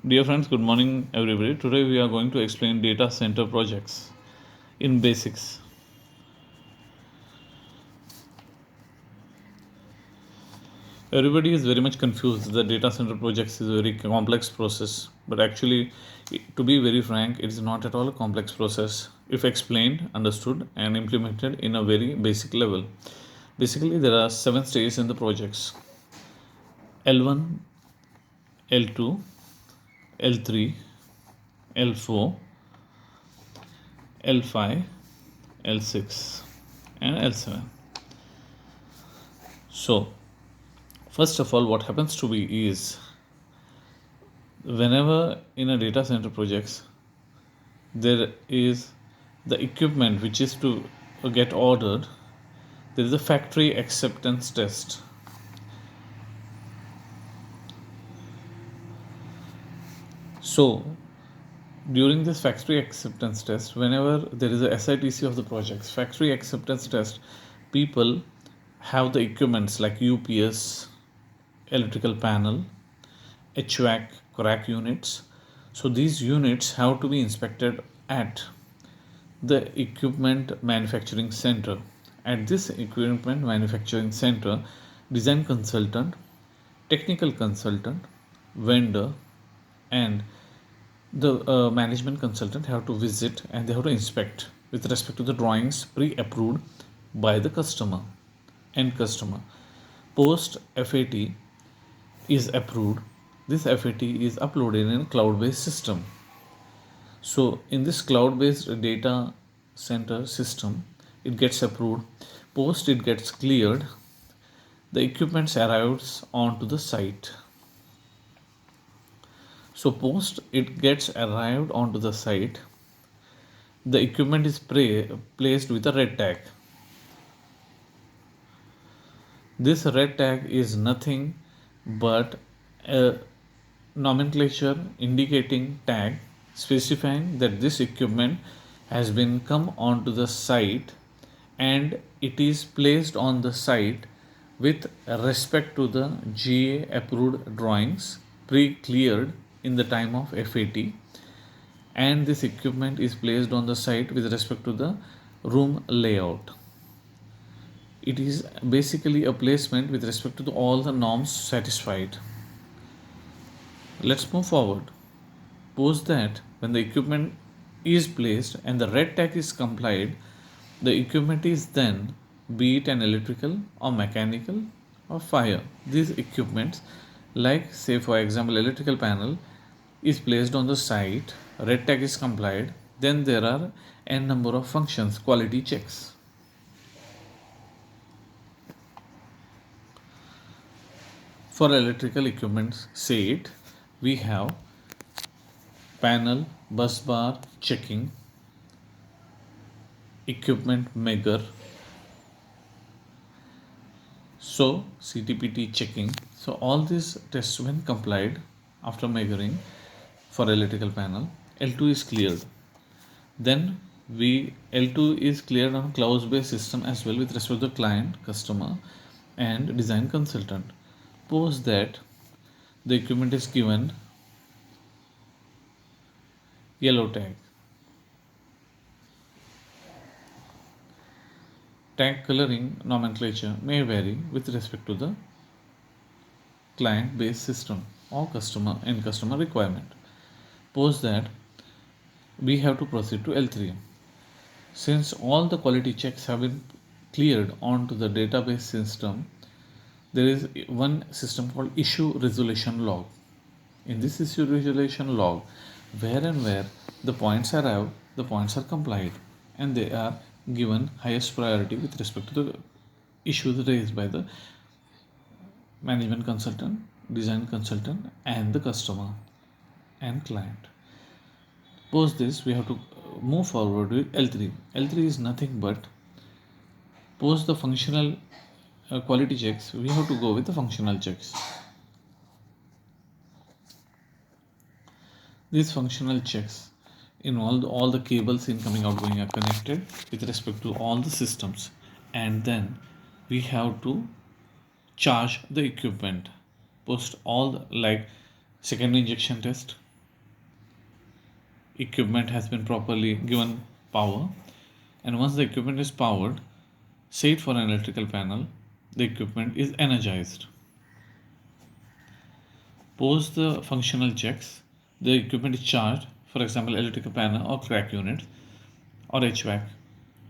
Dear friends, good morning everybody. Today we are going to explain data center projects in basics. Everybody is very much confused. The data center projects is a very complex process, but actually, to be very frank, it is not at all a complex process if explained, understood, and implemented in a very basic level. Basically, there are 7 stages in the projects: L1, L2, L3, L4, L5, L6, and L7. So, first of all, what happens to be is whenever in a data center projects there is the equipment which is to get ordered, there is a factory acceptance test. So during this factory acceptance test, whenever there is a SITC of the projects, factory acceptance test, people have the equipments like UPS, electrical panel, HVAC, crack units. So these units have to be inspected at the equipment manufacturing center. At this equipment manufacturing center, design consultant, technical consultant, vendor, and the management consultant have to visit and they have to inspect with respect to the drawings pre-approved by the customer and customer. Post FAT is approved. This FAT is uploaded in a cloud-based system. So in this cloud-based data center system, it gets approved. Post it gets cleared, the equipment arrives onto the site. So post it gets arrived onto the site, the equipment is placed with a red tag. This red tag is nothing but a nomenclature indicating tag specifying that this equipment has been come onto the site and it is placed on the site with respect to the GA approved drawings pre-cleared in the time of FAT, and this equipment is placed on the site with respect to the room layout. It is basically a placement with respect to all the norms satisfied. Let's move forward. Post that, when the equipment is placed and the red tag is complied, the equipment is then, be it an electrical or mechanical or fire. These equipments, like say for example electrical panel, is placed on the site, red tag is complied, then there are n number of functions, quality checks. For electrical equipments, say it, we have panel, bus bar checking, equipment measure, so CTPT checking. So all these tests when complied after measuring for electrical panel, L2 is cleared. Then L2 is cleared on cloud based system as well with respect to the client, customer, and design consultant. Post that, the equipment is given yellow tag. Tag coloring nomenclature may vary with respect to the client based system or customer and customer requirement. Post that, we have to proceed to L3. Since all the quality checks have been cleared onto the database system, there is one system called issue resolution log. In this issue resolution log, where and where the points arrive, the points are complied and they are given highest priority with respect to the issues raised by the management consultant, design consultant, and the customer and client. Post this, we have to move forward with L3. L3 is nothing but post the functional quality checks, we have to go with the functional checks. These functional checks involve all the cables incoming outgoing are connected with respect to all the systems, and then we have to charge the equipment. Post all the, like secondary injection test, equipment has been properly given power, and once the equipment is powered, say it for an electrical panel, the equipment is energized. Post the functional checks, the equipment is charged, for example electrical panel or crack unit or HVAC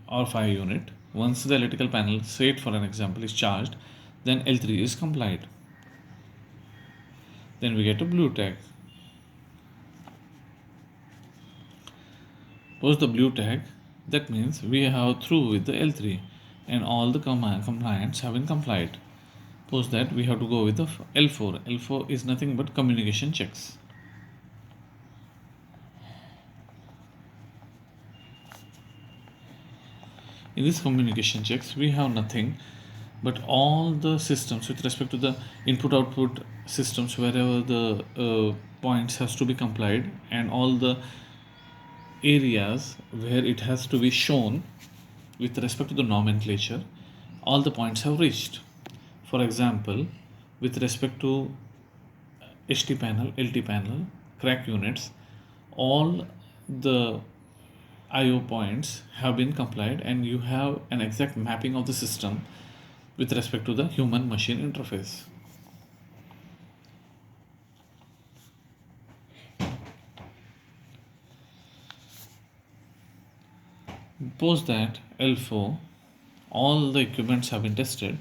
or fire unit. Once the electrical panel, say it for an example, is charged, then L3 is complied. Then we get a blue tag. Post the blue tag, that means we have through with the L3 and all the compliance have been complied. Post that, we have to go with the L4. L4 is nothing but communication checks. In this communication checks, we have nothing but all the systems with respect to the input output systems, wherever the points has to be complied, and all the areas where it has to be shown with respect to the nomenclature, all the points have reached. For example, with respect to HT panel, LT panel, crack units, all the IO points have been complied, and you have an exact mapping of the system with respect to the human machine interface. Post that L4, all the equipments have been tested,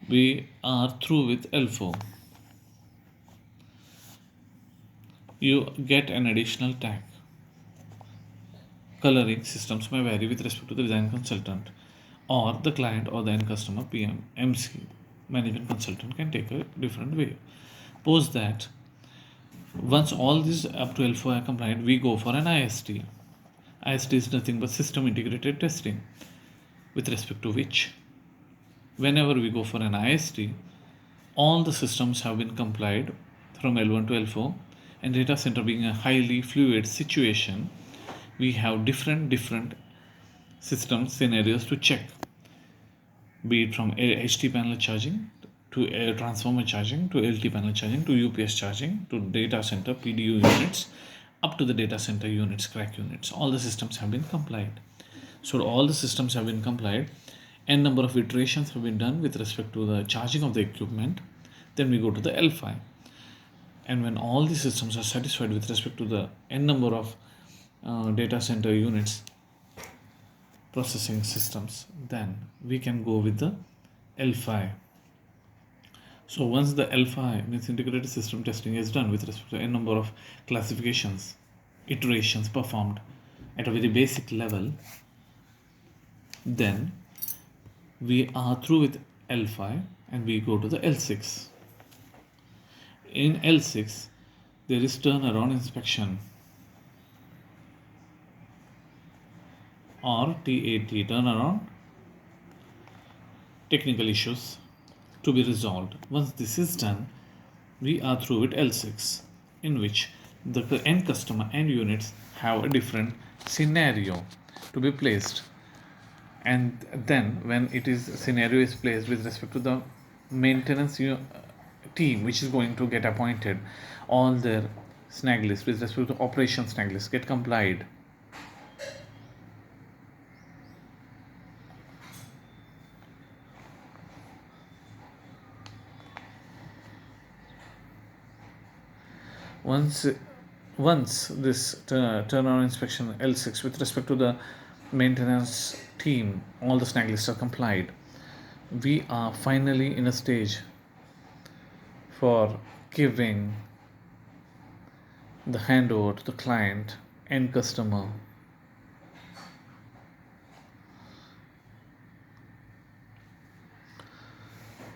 we are through with L4. You get an additional tag. Coloring systems may vary with respect to the design consultant, or the client or the end customer, PM, MC, management consultant can take a different way. Post that, once all these up to L4 are compliant, we go for an IST. IST is nothing but system integrated testing, with respect to which, whenever we go for an IST, all the systems have been complied from L1 to L4, and data center being a highly fluid situation, we have different system scenarios to check, be it from HT panel charging to a transformer charging to LT panel charging to UPS charging to data center PDU units up to the data center units, crack units. All the systems have been complied. So all the systems have been complied, n number of iterations have been done with respect to the charging of the equipment. Then we go to the L5, and when all the systems are satisfied with respect to the n number of data center units processing systems, then we can go with the L5. So once the L5 means integrated system testing is done with respect to n number of classifications, iterations performed at a very basic level, then we are through with L5 and we go to the L6. In L6, there is turnaround inspection, or TAT, turnaround technical issues to be resolved. Once this is done, we are through with L6, in which the end customer and units have a different scenario to be placed, and then when it is scenario is placed with respect to the maintenance team which is going to get appointed, all their snag lists with respect to operation snag lists get complied. Once this turnaround inspection L6 with respect to the maintenance team, all the snag lists are complied, we are finally in a stage for giving the handover to the client and customer.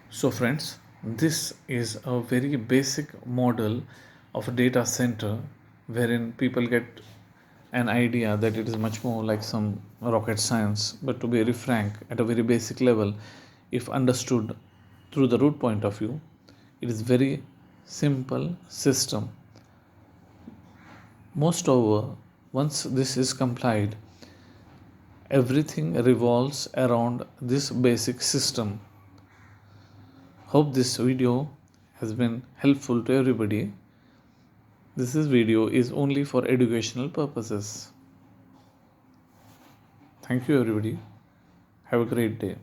So friends, this is a very basic model of a data center, wherein people get an idea that it is much more like some rocket science. But to be very frank, at a very basic level, if understood through the root point of view, it is very simple system. Moreover, once this is complied, everything revolves around this basic system. Hope this video has been helpful to everybody. This is video is only for educational purposes. Thank you everybody. Have a great day.